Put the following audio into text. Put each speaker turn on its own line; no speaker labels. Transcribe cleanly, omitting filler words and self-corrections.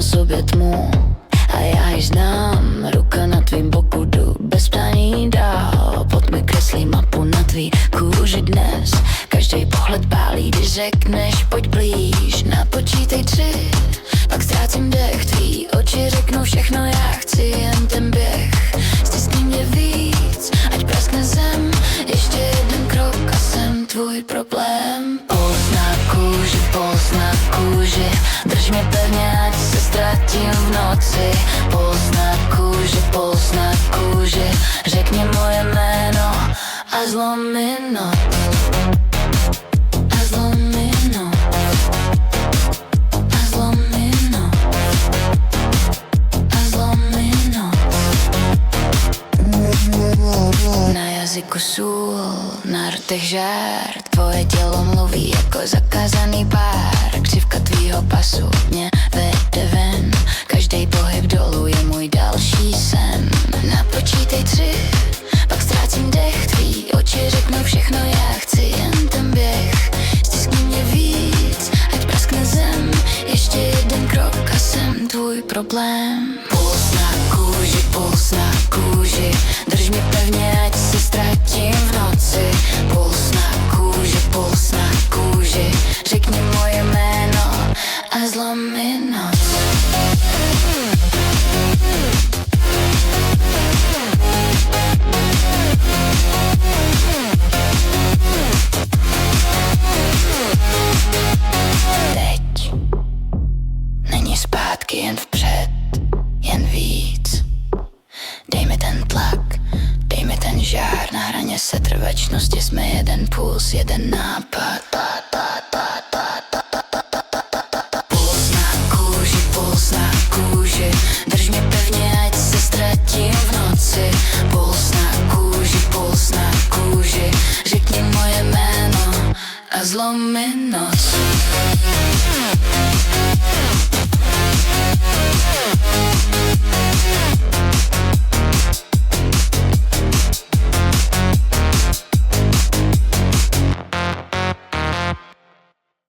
na sobě tmu a já ji znám. Ruka na tvým boku, jdu bez ptání dál. Pod mi kreslí mapu na tvý kůži dnes. Každý pohled pálí, když řekneš pojď blíž. Napočítej 3, pak ztrácím dech. Tvý oči řeknou všechno, já chci jen ten běh. Stiskni mě víc, ať praskne zem. Ještě jeden krok a jsem tvůj problém. Puls na kůži, drž mě pevně, ať se ztratím v noci. Puls na kůži, řekni moje jméno a zlom mi noc. A zlom mi noc. A zlom mi noc. A zlom mi noc. Na jazyku sůl, na rtech žár. Tvoje tělo mluví jako zakázaný pár. Křivka tvýho pasu mě vede ven. Každý pohyb dolů je můj další sen. Napočítej 3, pak ztrácím dech. Tvý oči řeknou všechno, já chci jen ten běh. Stiskni mě víc, ať praskne zem. Ještě jeden krok a jsem tvůj problém. Puls na kůži, drž mě pevně, ať se ztratím v noci. Puls na kůži, řekni moje jméno a zlom mi noc. Teď není zpátky, jen vpřed, jen víc. Dej mi ten tlak, dej mi ten žár. Na hraně setrvačnosti jsme jeden puls, jeden nápad.